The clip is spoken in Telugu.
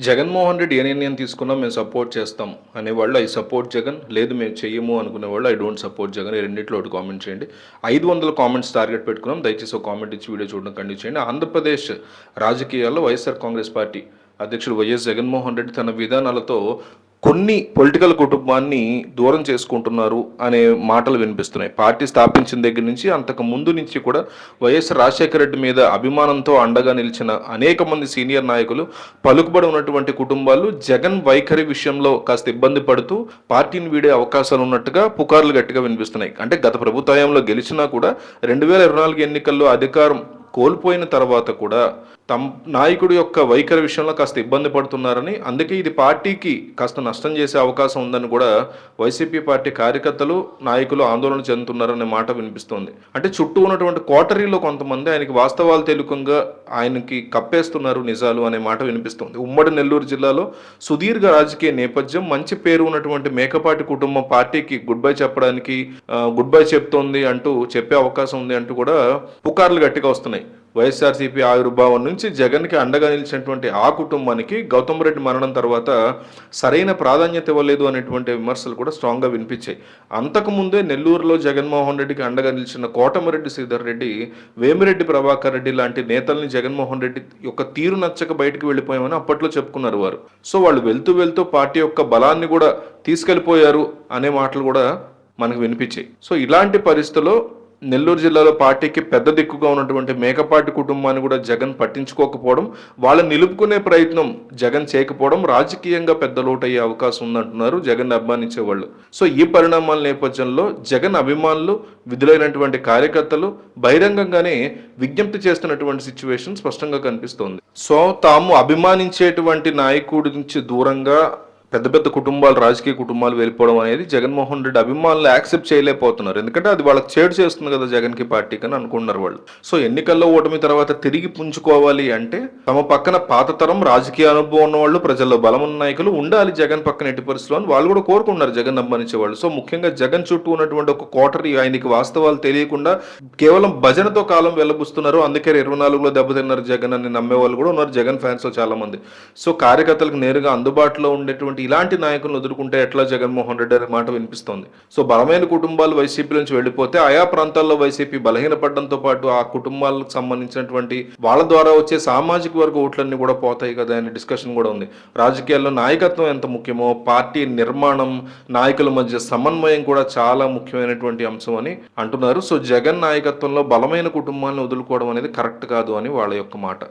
జగన్మోహన్ రెడ్డి ఏ నిర్ణయం తీసుకున్నా మేము సపోర్ట్ చేస్తాం అనేవాళ్ళు ఐ సపోర్ట్ జగన్, లేదు మేము చెయ్యము అనుకునేవాళ్ళు ఐ డోంట్ సపోర్ట్ జగన్. ఈ రెండిట్లో ఒకటి కామెంట్ చేయండి. 500 కామెంట్స్ టార్గెట్ పెట్టుకున్నాం. దయచేసి ఒక కామెంట్ ఇచ్చి వీడియో చూడడం కంటిన్యూ చేయండి. ఆంధ్రప్రదేశ్ రాజకీయాల్లో వైఎస్ఆర్ కాంగ్రెస్ పార్టీ అధ్యక్షుడు వైఎస్ జగన్మోహన్ రెడ్డి తన విధానాలతో కొన్ని పొలిటికల్ కుటుంబాన్ని దూరం చేసుకుంటున్నారు అనే మాటలు వినిపిస్తున్నాయి. పార్టీ స్థాపించిన దగ్గర నుంచి అంతకు ముందు నుంచి కూడా వైఎస్ రాజశేఖర రెడ్డి మీద అభిమానంతో అండగా నిలిచిన అనేక మంది సీనియర్ నాయకులు, పలుకుబడి ఉన్నటువంటి కుటుంబాలు జగన్ వైఖరి విషయంలో కాస్త ఇబ్బంది పడుతూ పార్టీని వీడే అవకాశాలు ఉన్నట్టుగా పుకార్లు గట్టిగా వినిపిస్తున్నాయి. అంటే గత ప్రభుత్వంలో గెలిచినా కూడా 2024 ఎన్నికల్లో అధికారం కోల్పోయిన తర్వాత కూడా తమ నాయకుడి యొక్క వైఖరి విషయంలో కాస్త ఇబ్బంది పడుతున్నారని, అందుకే ఇది పార్టీకి కాస్త నష్టం చేసే అవకాశం ఉందని కూడా వైసీపీ పార్టీ కార్యకర్తలు, నాయకులు ఆందోళన చెందుతున్నారనే మాట వినిపిస్తోంది. అంటే చుట్టూ ఉన్నటువంటి కోటరీలో కొంతమంది ఆయనకి వాస్తవాలు తెలుకంగా ఆయనకి కప్పేస్తున్నారు నిజాలు అనే మాట వినిపిస్తోంది. ఉమ్మడి నెల్లూరు జిల్లాలో సుదీర్ఘ రాజకీయ నేపథ్యం, మంచి పేరు ఉన్నటువంటి మేకపాటి కుటుంబం పార్టీకి గుడ్ బై చెప్పడానికి గుడ్ బై చెప్తోంది అంటూ చెప్పే అవకాశం ఉంది అంటూ కూడా పుకార్లు గట్టిగా వస్తున్నాయి. వైఎస్ఆర్సీపీ ఆవిర్భావం నుంచి జగన్కి అండగా నిలిచినటువంటి ఆ కుటుంబానికి గౌతమ్ రెడ్డి మరణం తర్వాత సరైన ప్రాధాన్యత ఇవ్వలేదు అనేటువంటి విమర్శలు కూడా స్ట్రాంగ్గా వినిపించాయి. అంతకుముందే నెల్లూరులో జగన్మోహన్ రెడ్డికి అండగా నిలిచిన కోటమిరెడ్డి శ్రీధర్ రెడ్డి, వేమిరెడ్డి ప్రభాకర్ రెడ్డి లాంటి నేతల్ని జగన్మోహన్ రెడ్డి యొక్క తీరు నచ్చక బయటకు వెళ్ళిపోయామని అప్పట్లో చెప్పుకున్నారు వారు. సో వాళ్ళు వెళ్తూ పార్టీ యొక్క బలాన్ని కూడా తీసుకెళ్ళిపోయారు అనే మాటలు కూడా మనకు వినిపించాయి. సో ఇలాంటి పరిస్థితుల్లో నెల్లూరు జిల్లాలో పార్టీకి పెద్ద దిక్కుగా ఉన్నటువంటి మేకపాటి కుటుంబాన్ని కూడా జగన్ పట్టించుకోకపోవడం, వాళ్ళని నిలుపుకునే ప్రయత్నం జగన్ చేయకపోవడం రాజకీయంగా పెద్ద లోటయ్యే అవకాశం ఉందంటున్నారు జగన్ అభిమానించేవాళ్ళు. సో ఈ పరిణామాల నేపథ్యంలో జగన్ అభిమానులు, విధులైనటువంటి కార్యకర్తలు బహిరంగంగానే విజ్ఞప్తి చేస్తున్నటువంటి సిచ్యువేషన్ స్పష్టంగా కనిపిస్తోంది. సో తాము అభిమానించేటువంటి నాయకుడి నుంచి దూరంగా పెద్ద కుటుంబాలు, రాజకీయ కుటుంబాలు వెళ్ళిపోవడం అనేది జగన్మోహన్ రెడ్డి అభిమానులు యాక్సెప్ట్ చేయలేకపోతున్నారు. ఎందుకంటే అది వాళ్ళకి చేడు చేస్తుంది కదా జగన్కి, పార్టీకి అని అనుకుంటున్నారు వాళ్ళు. సో ఎన్నికల్లో ఓటమి తర్వాత తిరిగి పుంజుకోవాలి అంటే తమ పక్కన పాత తరం రాజకీయ అనుభవం ఉన్న వాళ్ళు, ప్రజల్లో బలం ఉన్న నాయకులు ఉండాలి జగన్ పక్కన ఎట్టి పరిస్థితుల్లో అని వాళ్ళు కూడా కోరుకున్నారు జగన్ అభిమానించే వాళ్ళు. సో ముఖ్యంగా జగన్ చుట్టూ ఉన్నటువంటి ఒక కోటరీ, ఆయనకి వాస్తవాలు తెలియకుండా కేవలం భజనతో కాలం వెళ్ళబుస్తున్నారు. అందుకే 24లో దెబ్బతిన్నారు జగన్ అని నమ్మే వాళ్ళు కూడా ఉన్నారు జగన్ ఫ్యాన్స్ చాలా మంది. సో కార్యకర్తలకు నేరుగా అందుబాటులో ఉండేటువంటి ఇలాంటి నాయకులను ఎదుర్కొంటే ఎట్లా జగన్మోహన్ రెడ్డి అనే మాట వినిపిస్తోంది. సో బలమైన కుటుంబాలు వైసీపీ నుంచి వెళ్ళిపోతే ఆయా ప్రాంతాల్లో వైసీపీ బలహీనపడడంతో పాటు ఆ కుటుంబాలకు సంబంధించినటువంటి వాళ్ళ ద్వారా వచ్చే సామాజిక వర్గ ఓట్లన్నీ కూడా పోతాయి కదా అనే డిస్కషన్ కూడా ఉంది. రాజకీయాల్లో నాయకత్వం ఎంత ముఖ్యమో పార్టీ నిర్మాణం, నాయకుల మధ్య సమన్వయం కూడా చాలా ముఖ్యమైనటువంటి అంశం అని అంటున్నారు. సో జగన్ నాయకత్వంలో బలమైన కుటుంబాలను వదులుకోవడం అనేది కరెక్ట్ కాదు అని వాళ్ళ యొక్క మాట.